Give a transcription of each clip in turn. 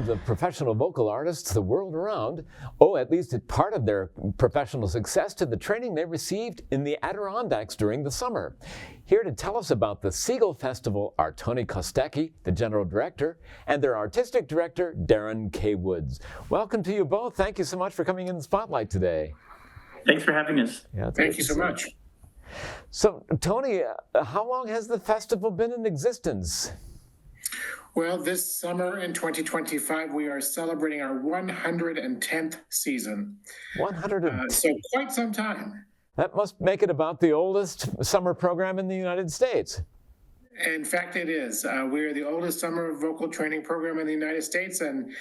thousands of professional vocal artists the world around owe at least part of their professional success to the training they received in the Adirondacks during the summer. Here to tell us about the Seagle Festival are Tony Kostacki, the general director, and their artistic director, Darren K. Welcome to you both. Thank you so much for coming in the spotlight today. Thanks for having us. Yeah, Thank you so much. So, Tony, how long has the festival been in existence? Well, this summer in 2025, we are celebrating our 110th season. 110. So quite some time. That must make it about the oldest summer program in the United States. In fact, it is. We are the oldest summer vocal training program in the United States, and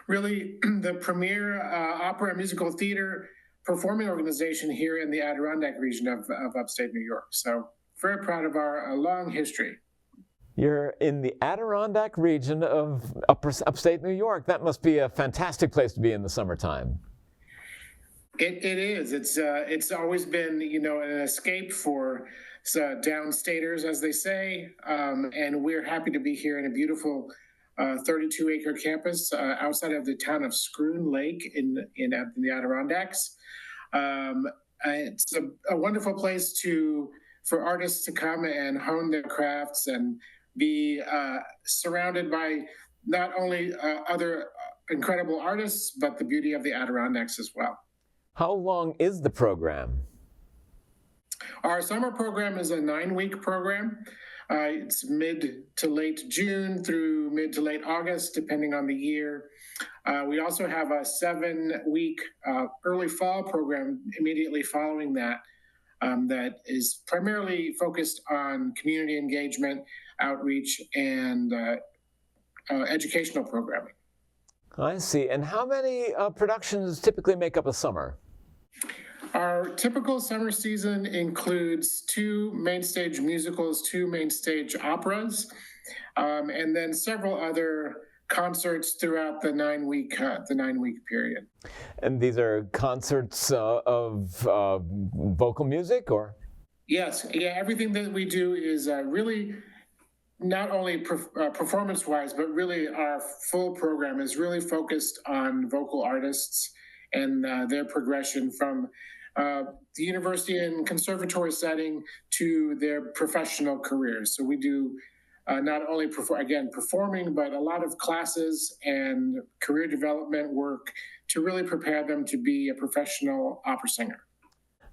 really the premier opera and musical theater performing organization here in the Adirondack region of upstate New York. So very proud of our long history. You're in the Adirondack region of upstate New York. That must be a fantastic place to be in the summertime. It is. It's always been, an escape for downstaters, as they say. And we're happy to be here in a beautiful 32-acre campus outside of the town of Scroon Lake in the Adirondacks. It's a wonderful place for artists to come and hone their crafts and be surrounded by not only other incredible artists, but the beauty of the Adirondacks as well. How long is the program? Our summer program is a 9-week program. It's mid to late June through mid to late August, depending on the year. We also have a 7-week early fall program immediately following that. That is primarily focused on community engagement, outreach, and educational programming. I see. And how many productions typically make up a summer? Our typical summer season includes 2 main stage musicals, 2 main stage operas, and then several other concerts throughout the 9-week period. And these are concerts of vocal music, or? Yes, everything that we do is really not only performance-wise, but really our full program is really focused on vocal artists and their progression from the university and conservatory setting to their professional careers. So we do not only performing, but a lot of classes and career development work to really prepare them to be a professional opera singer.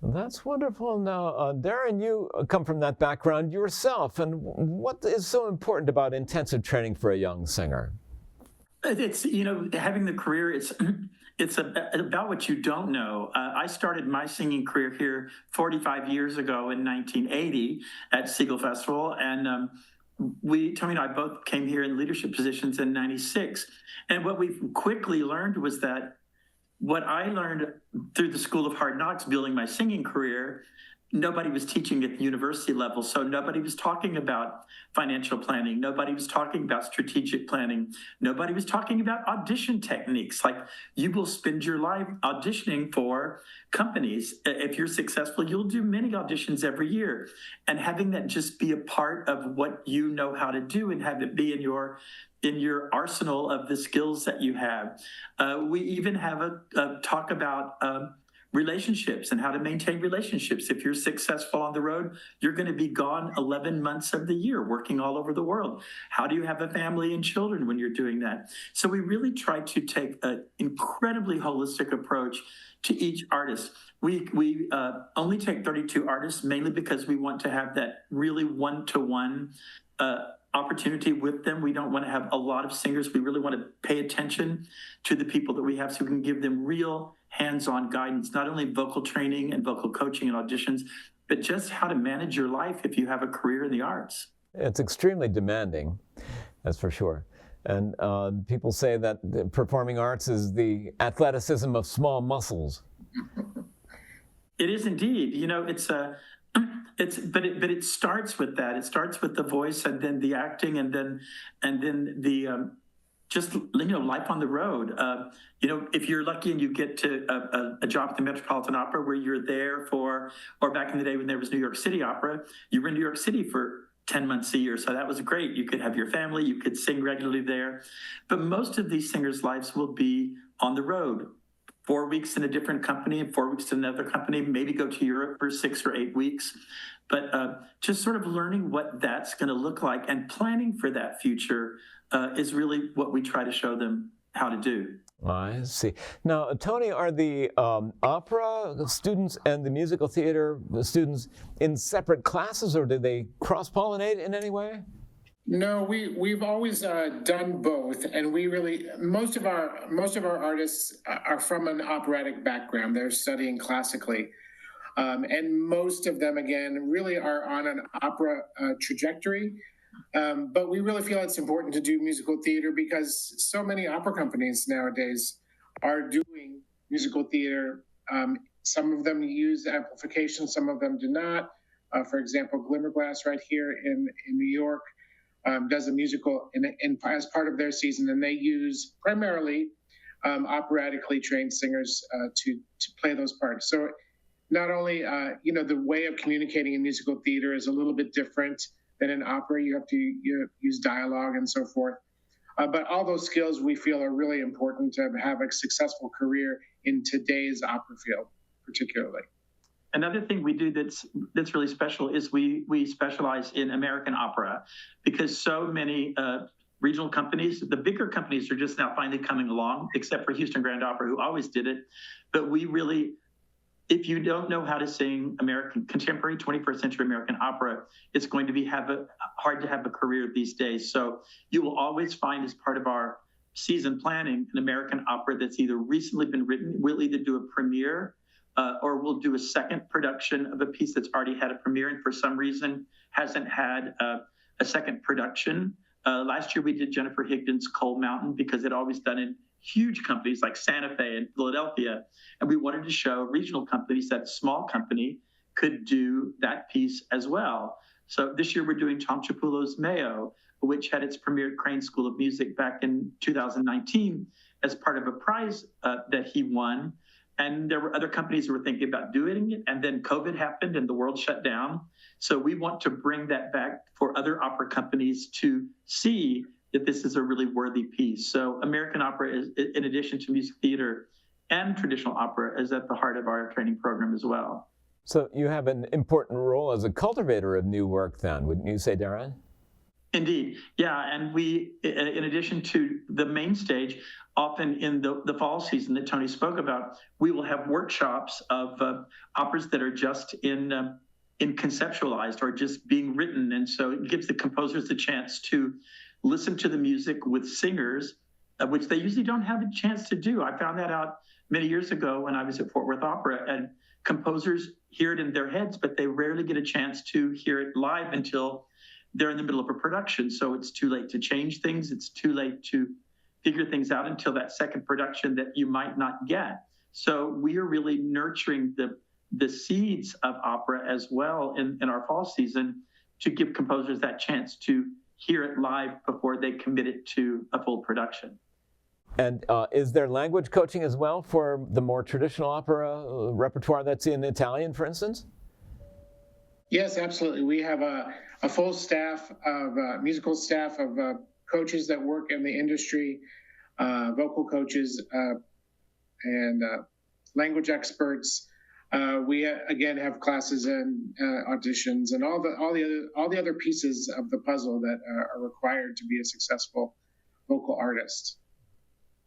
That's wonderful. Now, Darren, you come from that background yourself, and what is so important about intensive training for a young singer? It's, having the career, it's about what you don't know. I started my singing career here 45 years ago in 1980 at Seagle Festival, and Tony and I both came here in leadership positions in 96. And what we quickly learned was that what I learned through the School of Hard Knocks building my singing career, nobody was teaching at the university level. So nobody was talking about financial planning. Nobody was talking about strategic planning. Nobody was talking about audition techniques. Like, you will spend your life auditioning for companies. If you're successful, you'll do many auditions every year. And having that just be a part of what you know how to do and have it be in your arsenal of the skills that you have. We even have a talk about relationships and how to maintain relationships. If you're successful on the road, you're going to be gone 11 months of the year working all over the world. How do you have a family and children when you're doing that? So we really try to take an incredibly holistic approach to each artist. We only take 32 artists, mainly because we want to have that really one-to-one opportunity with them. We don't want to have a lot of singers. We really want to pay attention to the people that we have so we can give them real hands-on guidance, not only vocal training and vocal coaching and auditions, but just how to manage your life if you have a career in the arts. It's extremely demanding, that's for sure. And people say that the performing arts is the athleticism of small muscles. It is indeed. But it starts with that. It starts with the voice, and then the acting, and then the life on the road. If you're lucky and you get to a job at the Metropolitan Opera where you're there or back in the day when there was New York City Opera, you were in New York City for 10 months a year. So that was great. You could have your family, you could sing regularly there. But most of these singers' lives will be on the road. 4 weeks in a different company and 4 weeks in another company, maybe go to Europe for 6 or 8 weeks. But just sort of learning what that's going to look like and planning for that future is really what we try to show them how to do. I see. Now, Tony, are the opera students and the musical theater students in separate classes, or do they cross-pollinate in any way? No, we've always done both, and we really most of our artists are from an operatic background. They're studying classically, and most of them again really are on an opera trajectory. But we really feel it's important to do musical theater because so many opera companies nowadays are doing musical theater. Some of them use amplification, some of them do not. For example, Glimmerglass right here in New York does a musical as part of their season, and they use primarily operatically trained singers to play those parts. So not only the way of communicating in musical theater is a little bit different than in opera. You have to use dialogue and so forth. But all those skills we feel are really important to have a successful career in today's opera field, particularly. Another thing we do that's really special is we specialize in American opera because so many regional companies, the bigger companies are just now finally coming along, except for Houston Grand Opera, who always did it. But we really, if you don't know how to sing American contemporary 21st century American opera, it's going to be hard to have a career these days. So you will always find as part of our season planning an American opera that's either recently been written, we'll either do a premiere or we'll do a second production of a piece that's already had a premiere and for some reason hasn't had a second production. Last year we did Jennifer Higdon's Cold Mountain because it always done in huge companies like Santa Fe and Philadelphia. And we wanted to show regional companies that a small company could do that piece as well. So this year we're doing Tom Chiapullo's Mayo, which had its premiere at Crane School of Music back in 2019 as part of a prize that he won. And there were other companies who were thinking about doing it, and then COVID happened and the world shut down. So we want to bring that back for other opera companies to see that this is a really worthy piece. So American opera, is, in addition to music theater and traditional opera, is at the heart of our training program as well. So you have an important role as a cultivator of new work then, wouldn't you say, Darren? Indeed. Yeah. And we, in addition to the main stage, often in the fall season that Tony spoke about, we will have workshops of operas that are just in conceptualized or just being written. And so it gives the composers the chance to listen to the music with singers, which they usually don't have a chance to do. I found that out many years ago when I was at Fort Worth Opera, and composers hear it in their heads, but they rarely get a chance to hear it live until they're in the middle of a production. So it's too late to change things. It's too late to figure things out until that second production that you might not get. So we are really nurturing the seeds of opera as well in our fall season to give composers that chance to hear it live before they commit it to a full production. And is there language coaching as well for the more traditional opera repertoire that's in Italian, for instance? Yes, absolutely. We have a full staff of musical staff of coaches that work in the industry, vocal coaches, and language experts. We again have classes and auditions and all the other pieces of the puzzle that are required to be a successful vocal artist.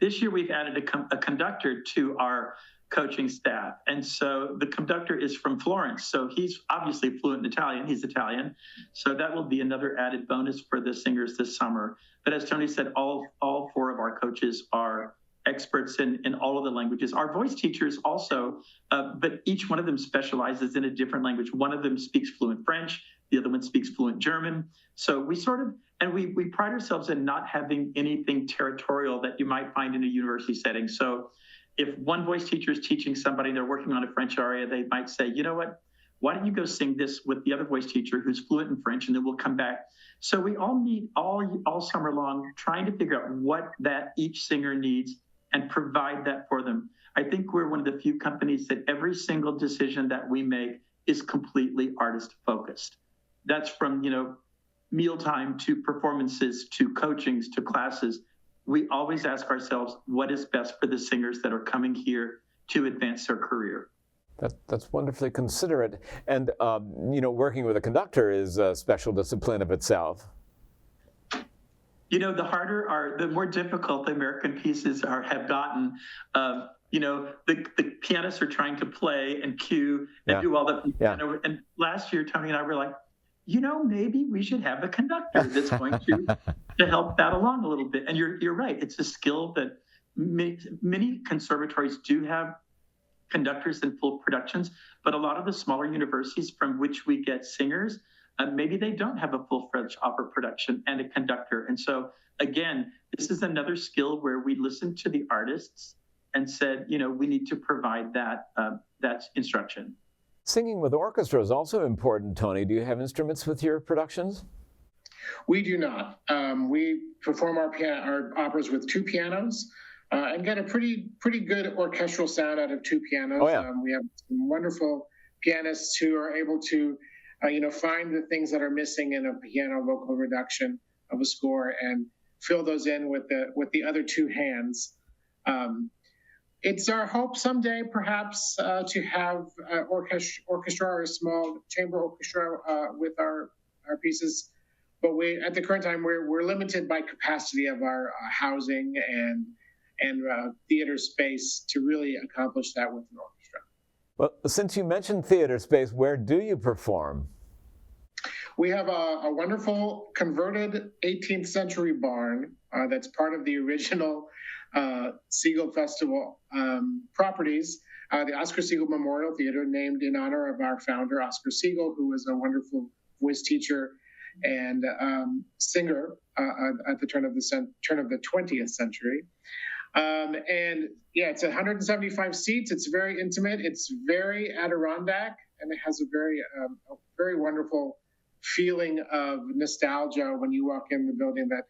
This year we've added a conductor to our coaching staff. And so the conductor is from Florence. So he's obviously fluent in Italian. He's Italian. So that will be another added bonus for the singers this summer. But as Tony said, all four of our coaches are experts in all of the languages. Our voice teachers also, but each one of them specializes in a different language. One of them speaks fluent French. The other one speaks fluent German. So we sort of, and we pride ourselves in not having anything territorial that you might find in a university setting. So if one voice teacher is teaching somebody and they're working on a French aria, they might say, you know what, why don't you go sing this with the other voice teacher who's fluent in French, and then we'll come back. So we all meet all summer long trying to figure out what that each singer needs and provide that for them. I think we're one of the few companies that every single decision that we make is completely artist focused. That's from, mealtime to performances to coachings to classes, we always ask ourselves, what is best for the singers that are coming here to advance their career? That's wonderfully considerate. And, working with a conductor is a special discipline of itself. The more difficult the American pieces have gotten. The pianists are trying to play and cue and do all the piano. And last year, Tony and I were like, maybe we should have a conductor that's going to help that along a little bit. And you're right. It's a skill that many conservatories do have conductors in full productions, but a lot of the smaller universities from which we get singers, maybe they don't have a full-fledged opera production and a conductor. And so, again, this is another skill where we listened to the artists and said, we need to provide that instruction. Singing with orchestra is also important, Tony. Do you have instruments with your productions? We do not. We perform our operas with two pianos and get a pretty good orchestral sound out of two pianos. Oh, yeah. We have some wonderful pianists who are able to find the things that are missing in a piano vocal reduction of a score and fill those in with the other two hands. It's our hope someday, perhaps, to have orchestra or a small chamber orchestra with our pieces. But at the current time, we're limited by capacity of our housing and theater space to really accomplish that with an orchestra. Well, since you mentioned theater space, where do you perform? We have a wonderful converted 18th century barn that's part of the original Seagle Festival properties. The Oscar Seagle Memorial Theater, named in honor of our founder, Oscar Seagle, who was a wonderful voice teacher and singer at the turn of the 20th century. It's 175 seats. It's very intimate. It's very Adirondack, and it has a very wonderful feeling of nostalgia when you walk in the building that,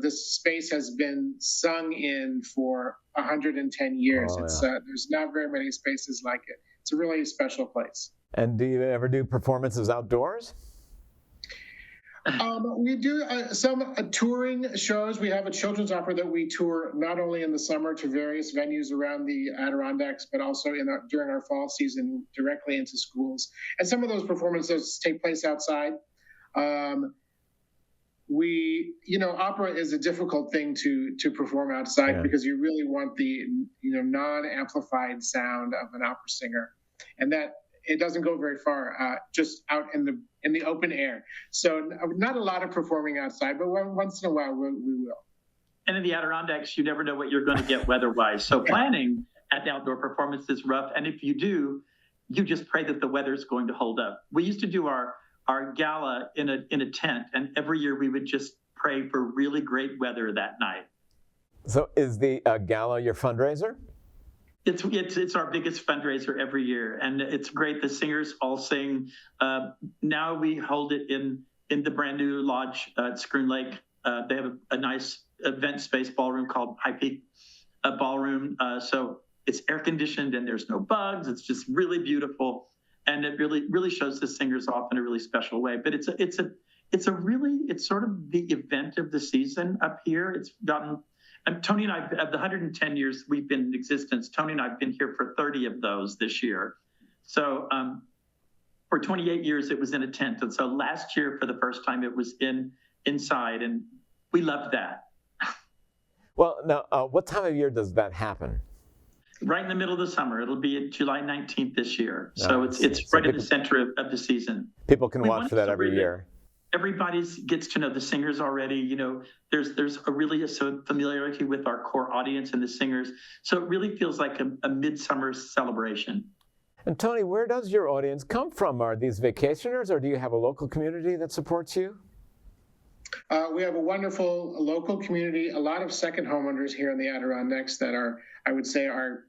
this space has been sung in for 110 years. Oh, there's not very many spaces like it. It's a really special place. And do you ever do performances outdoors? We do some touring shows. We have a children's opera that we tour not only in the summer to various venues around the Adirondacks, but also during our fall season directly into schools. And some of those performances take place outside. Opera is a difficult thing to perform outside because you really want the non-amplified sound of an opera singer, and that it doesn't go very far just out in the open air. So not a lot of performing outside, but once in a while we will. And in the Adirondacks, you never know what you're going to get weather-wise. So planning at the outdoor performance is rough. And if you do, you just pray that the weather is going to hold up. We used to do our gala in a tent, and every year we would just pray for really great weather that night. So is the gala your fundraiser? It's our biggest fundraiser every year, and it's great. The singers all sing. Now we hold it in the brand new lodge at Scroon Lake. They have a nice event space ballroom called High Peak Ballroom. So it's air conditioned and there's no bugs. It's just really beautiful, and it really shows the singers off in a really special way. But it's sort of the event of the season up here. It's gotten. And Tony and I, of the 110 years we've been in existence, Tony and I have been here for 30 of those this year. So for 28 years, it was in a tent. And so last year, for the first time, it was inside, and we loved that. Well, now, what time of year does that happen? Right in the middle of the summer. It'll be July 19th this year. So it's right at the center of the season. People can watch for that every year. Everybody gets to know the singers already. There's a really familiarity with our core audience and the singers. So it really feels like a midsummer celebration. And Tony, where does your audience come from? Are these vacationers, or do you have a local community that supports you? We have a wonderful local community, a lot of second homeowners here in the Adirondacks that are, I would say, our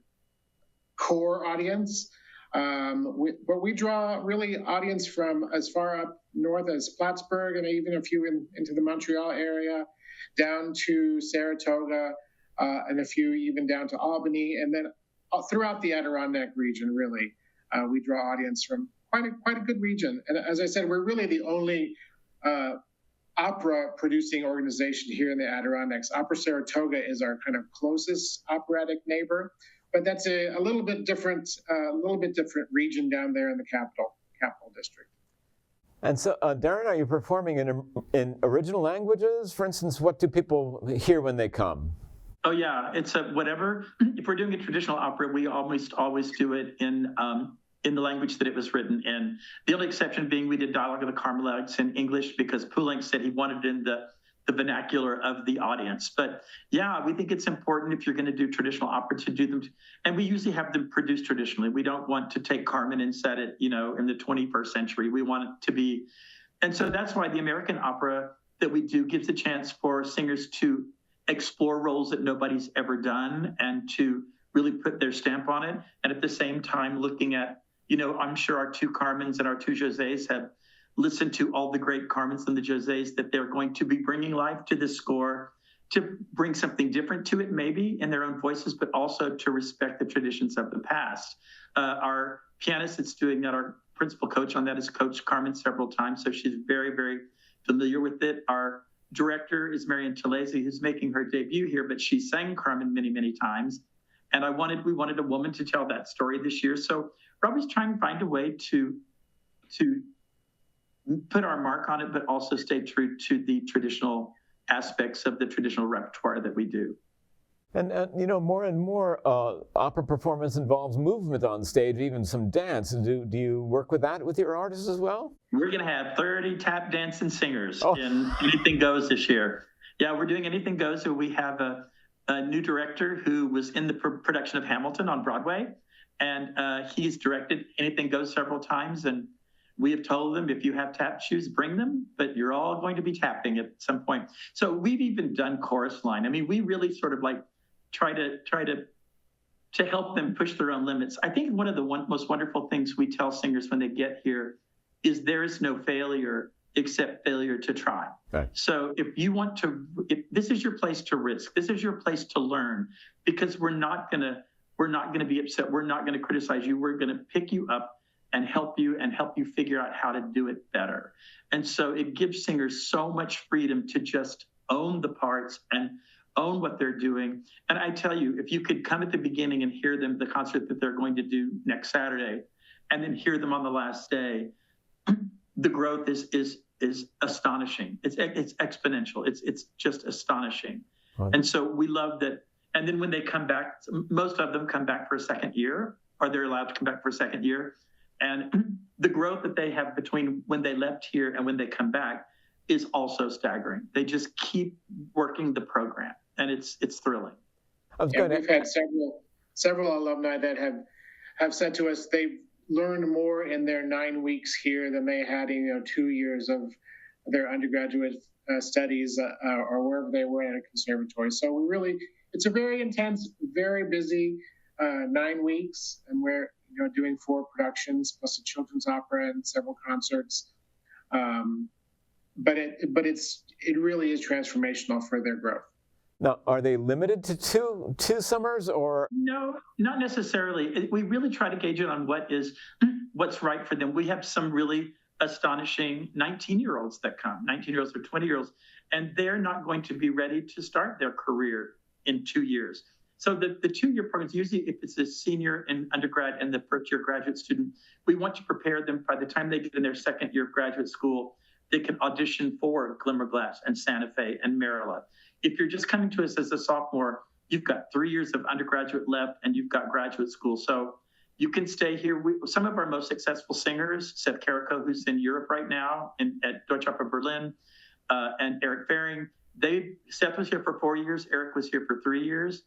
core audience. But we draw really audience from as far up north as Plattsburgh, and even a few into the Montreal area, down to Saratoga, and a few even down to Albany, and then throughout the Adirondack region. Really, we draw audience from quite a good region. And as I said, we're really the only opera producing organization here in the Adirondacks. Opera Saratoga is our kind of closest operatic neighbor, but that's a little bit different region down there in the capital district. And so, Darren, are you performing in original languages? For instance, what do people hear when they come? Oh yeah, it's whatever. If we're doing a traditional opera, we almost always do it in the language that it was written in. The only exception being we did Dialogue of the Carmelites in English because Poulenc said he wanted it in the vernacular of the audience. But yeah, we think it's important if you're going to do traditional opera to do them. And we usually have them produced traditionally. We don't want to take Carmen and set it, in the 21st century. We want it to be. And so that's why the American opera that we do gives a chance for singers to explore roles that nobody's ever done and to really put their stamp on it. And at the same time, looking at, I'm sure our two Carmens and our two Josés have listened to all the great Carmens and the Josés that they're going to be bringing life to this score, to bring something different to it, maybe in their own voices, but also to respect the traditions of the past. Our pianist that's doing that, our principal coach on that, has coached Carmen several times, so she's very, very familiar with it. Our director is Marian Talese, who's making her debut here, but she sang Carmen many, many times. And we wanted a woman to tell that story this year. So we're always trying to find a way to put our mark on it, but also stay true to the traditional aspects of the traditional repertoire that we do. And more and more opera performance involves movement on stage, even some dance. Do you work with that with your artists as well? We're going to have 30 tap dancing singers in Anything Goes this year. Yeah, we're doing Anything Goes. So we have a new director who was in the production of Hamilton on Broadway, and he's directed Anything Goes several times. And we have told them, if you have tap shoes, bring them, but you're all going to be tapping at some point. So we've even done chorus line. I mean, we really sort of like try to help them push their own limits. I think one of the most wonderful things we tell singers when they get here is there is no failure except failure to try. Right. So if this is your place to risk, this is your place to learn, because we're not gonna be upset. We're not gonna criticize you. We're gonna pick you up and help you figure out how to do it better. And so it gives singers so much freedom to just own the parts and own what they're doing. And I tell you, if you could come at the beginning and hear them, the concert that they're going to do next Saturday, and then hear them on the last day, the growth is astonishing. It's exponential. It's just astonishing. Right. And so we love that. And then when they come back, most of them come back for a second year, or they're allowed to come back for a second year. And the growth that they have between when they left here and when they come back is also staggering. They just keep working the program, and it's thrilling. We've had several alumni that have said to us they've learned more in their 9 weeks here than they had in 2 years of their undergraduate studies or wherever they were at a conservatory. So it's a very intense, very busy 9 weeks, and we're doing 4 productions plus a children's opera and several concerts. But it really is transformational for their growth. Now, are they limited to two summers, or? No, not necessarily. We really try to gauge it on what's right for them. We have some really astonishing 19-year-olds that come, 19-year-olds or 20-year-olds, and they're not going to be ready to start their career in 2 years. So the 2-year programs, usually if it's a senior in undergrad and the first-year graduate student, we want to prepare them by the time they get in their second year of graduate school, they can audition for Glimmerglass and Santa Fe and Marilla. If you're just coming to us as a sophomore, you've got 3 years of undergraduate left and you've got graduate school. So you can stay here. Some of our most successful singers, Seth Carrico, who's in Europe right now at Deutsche Oper Berlin, and Eric Fehring, Seth was here for 4 years, Eric was here for 3 years.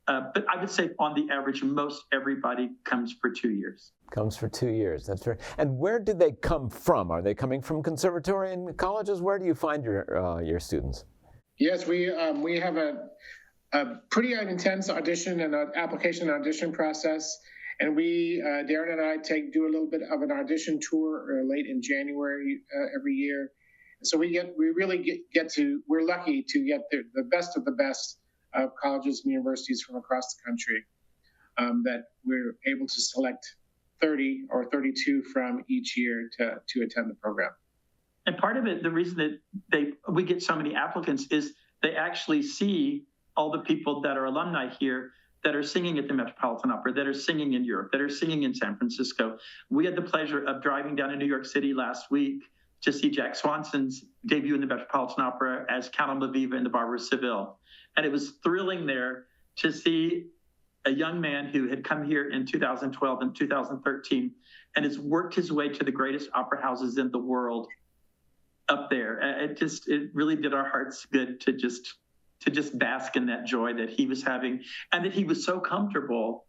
But I would say on the average, most everybody comes for 2 years. Comes for 2 years, that's right. And where did they come from? Are they coming from conservatory and colleges? Where do you find your students? Yes, we have a pretty intense audition and application and audition process. And Darren and I do a little bit of an audition tour late in January every year. So we're lucky to get the best of the best of colleges and universities from across the country that we're able to select 30 or 32 from each year to attend the program. And part of it, the reason that we get so many applicants is they actually see all the people that are alumni here that are singing at the Metropolitan Opera, that are singing in Europe, that are singing in San Francisco. We had the pleasure of driving down to New York City last week to see Jack Swanson's debut in the Metropolitan Opera as Count Almaviva in the Barber of Seville. And it was thrilling there to see a young man who had come here in 2012 and 2013 and has worked his way to the greatest opera houses in the world up there. It really did our hearts good to just bask in that joy that he was having, and that he was so comfortable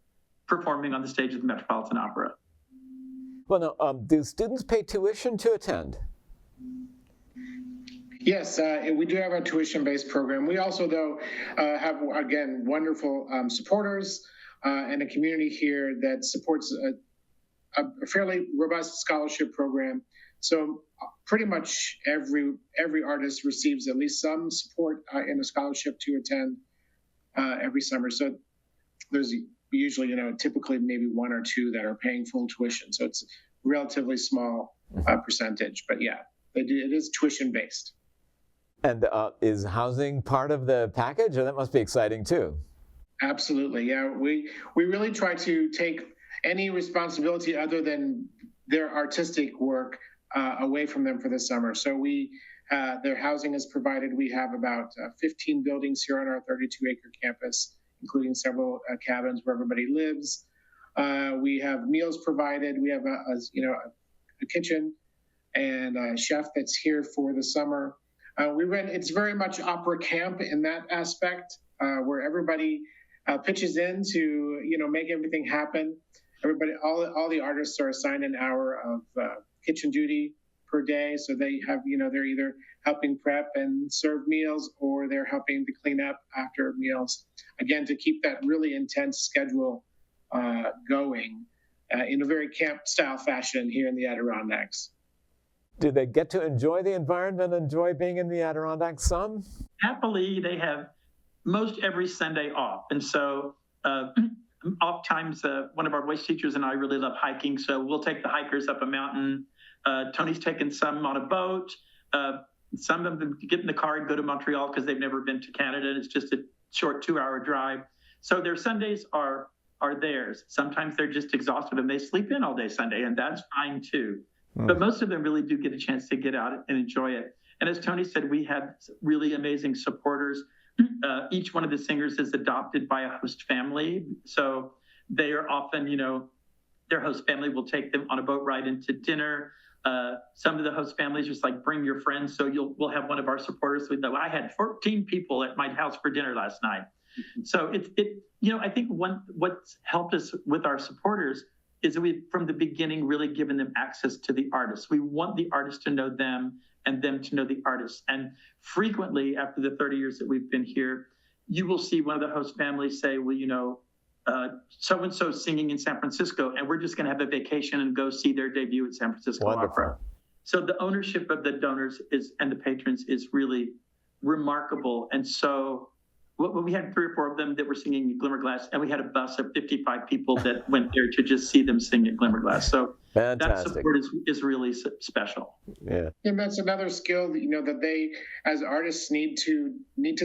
performing on the stage of the Metropolitan Opera. Well, now, do students pay tuition to attend? Yes, we do have a tuition-based program. We also, though, have, again, wonderful supporters and a community here that supports a fairly robust scholarship program. So pretty much every artist receives at least some support in a scholarship to attend every summer. So there's usually, typically maybe one or two that are paying full tuition. So it's a relatively small percentage. But yeah, it is tuition-based. And is housing part of the package? That must be exciting too. Absolutely, yeah. We really try to take any responsibility other than their artistic work away from them for the summer. So their housing is provided. We have about 15 buildings here on our 32-acre campus, including several cabins where everybody lives. We have meals provided. We have a kitchen and a chef that's here for the summer. It's very much opera camp in that aspect, where everybody pitches in to make everything happen. All the artists are assigned an hour of kitchen duty per day, so they have they're either helping prep and serve meals, or they're helping to clean up after meals. Again, to keep that really intense schedule going in a very camp style fashion here in the Adirondacks. Do they get to enjoy the environment, enjoy being in the Adirondacks some? Happily, they have most every Sunday off. And so oftentimes one of our voice teachers and I really love hiking. So we'll take the hikers up a mountain. Tony's taken some on a boat. Some of them get in the car and go to Montreal because they've never been to Canada. It's just a short 2-hour drive. So their Sundays are theirs. Sometimes they're just exhausted and they sleep in all day Sunday, and that's fine too. But most of them really do get a chance to get out and enjoy it. And as Tony said, we have really amazing supporters. Each one of the singers is adopted by a host family. So they are often, their host family will take them on a boat ride into dinner. Some of the host families just bring your friends. So we'll have one of our supporters. I had 14 people at my house for dinner last night. So I think what's helped us with our supporters is that we've, from the beginning, really given them access to the artists. We want the artists to know them and them to know the artists. And frequently, after the 30 years that we've been here, you will see one of the host families say, well, so-and-so singing in San Francisco, and we're just going to have a vacation and go see their debut at San Francisco Opera. So the ownership of the donors and the patrons is really remarkable. And so we had 3 or 4 of them that were singing at Glimmerglass, and we had a bus of 55 people that went there to just see them sing at Glimmerglass. So fantastic. That support is really special. Yeah, and that's another skill that they, as artists, need to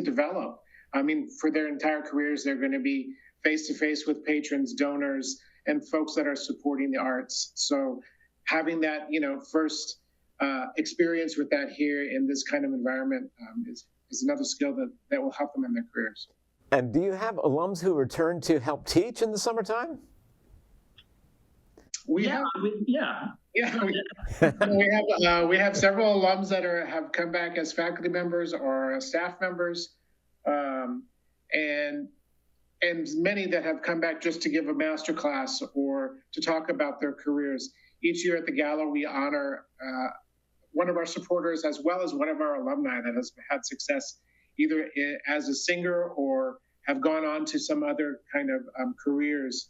develop. I mean, for their entire careers, they're going to be face to face with patrons, donors, and folks that are supporting the arts. So having that first experience with that here in this kind of environment is another skill that will help them in their careers. And do you have alums who return to help teach in the summertime? We have several alums that have come back as faculty members or staff members, and many that have come back just to give a master class or to talk about their careers. Each year at the gala, we honor one of our supporters as well as one of our alumni that has had success either as a singer or have gone on to some other kind of careers.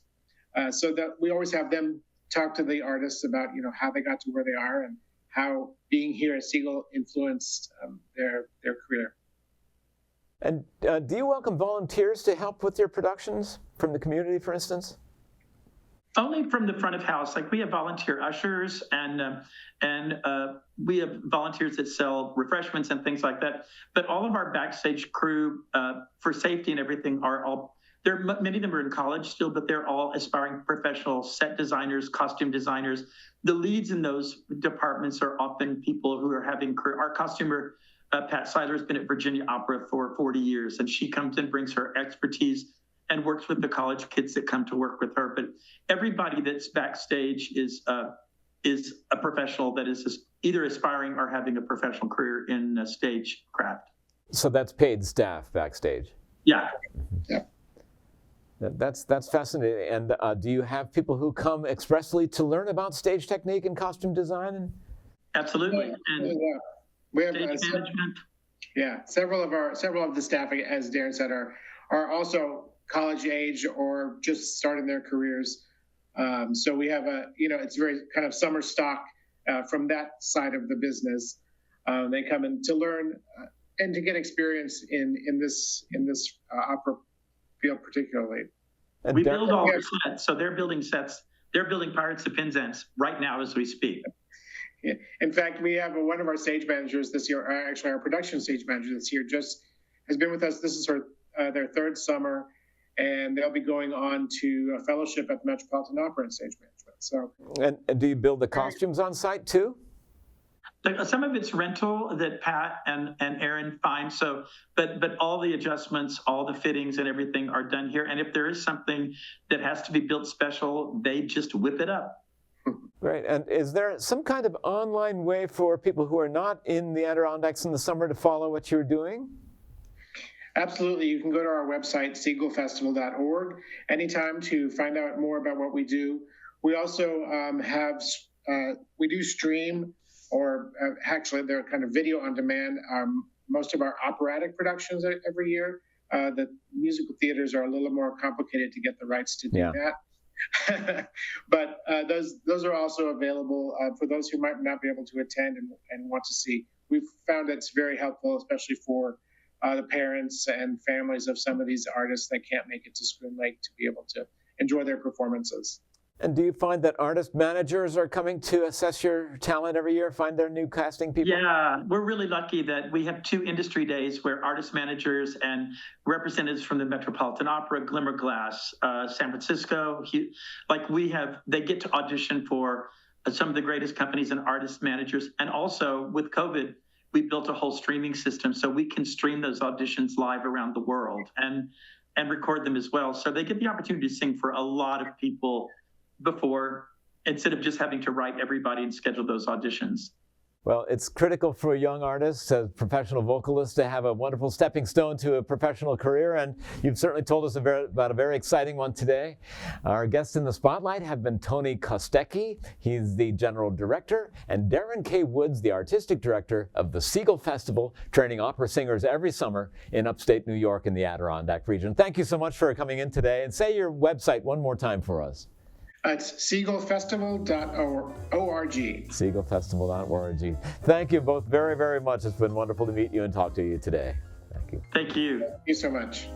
So that we always have them talk to the artists about how they got to where they are and how being here at Seagle influenced their career. And do you welcome volunteers to help with your productions from the community, for instance? Only from the front of house. Like we have volunteer ushers and we have volunteers that sell refreshments and things like that. But all of our backstage crew, for safety and everything, are all many of them are in college still, but they're all aspiring professional set designers, costume designers. The leads in those departments are often people who are having career. Our costumer, Pat Seiler, has been at Virginia Opera for 40 years, and she comes and brings her expertise and works with the college kids that come to work with her. But everybody that's backstage is a professional that is either aspiring or having a professional career in stagecraft. So that's paid staff backstage? Yeah. Yeah. That's fascinating. And do you have people who come expressly to learn about stage technique and costume design? Absolutely. And yeah. We have stage management. Several of the staff, as Darren said, are also college age or just starting their careers. So we have it's very kind of summer stock from that side of the business. They come in to learn and to get experience in this opera field particularly. And we build all the sets, so they're building sets. They're building Pirates of Penzance right now as we speak. Yeah. In fact, we have one of our stage managers this year, actually our production stage manager this year, just has been with us. This is their third summer, and they'll be going on to a fellowship at the Metropolitan Opera in stage management. So, and do you build the costumes on site too? Some of it's rental that Pat and Aaron find. So, but all the adjustments, all the fittings and everything are done here. And if there is something that has to be built special, they just whip it up. Great. And is there some kind of online way for people who are not in the Adirondacks in the summer to follow what you're doing? Absolutely. You can go to our website, seaglefestival.org, anytime to find out more about what we do. We also we do stream, or actually they're kind of video on demand, most of our operatic productions every year. The musical theaters are a little more complicated to get the rights to do that. But those are also available for those who might not be able to attend and want to see. We've found it's very helpful, especially for the parents and families of some of these artists that can't make it to Spoon Lake to be able to enjoy their performances. And do you find that artist managers are coming to assess your talent every year, find their new casting people? Yeah, we're really lucky that we have 2 industry days where artist managers and representatives from the Metropolitan Opera, Glimmerglass, San Francisco, they get to audition for some of the greatest companies and artist managers. And also with COVID, we built a whole streaming system so we can stream those auditions live around the world and record them as well. So they get the opportunity to sing for a lot of people before, instead of just having to write everybody and schedule those auditions. Well, it's critical for young artists, as professional vocalists, to have a wonderful stepping stone to a professional career, and you've certainly told us about a very exciting one today. Our guests in the spotlight have been Tony Kostacki, he's the general director, and Darren K. Woods, the artistic director of the Seagle Festival, training opera singers every summer in upstate New York in the Adirondack region. Thank you so much for coming in today, and say your website one more time for us. It's seaglefestival.org. Seaglefestival.org. Thank you both very, very much. It's been wonderful to meet you and talk to you today. Thank you. Thank you. Thank you so much.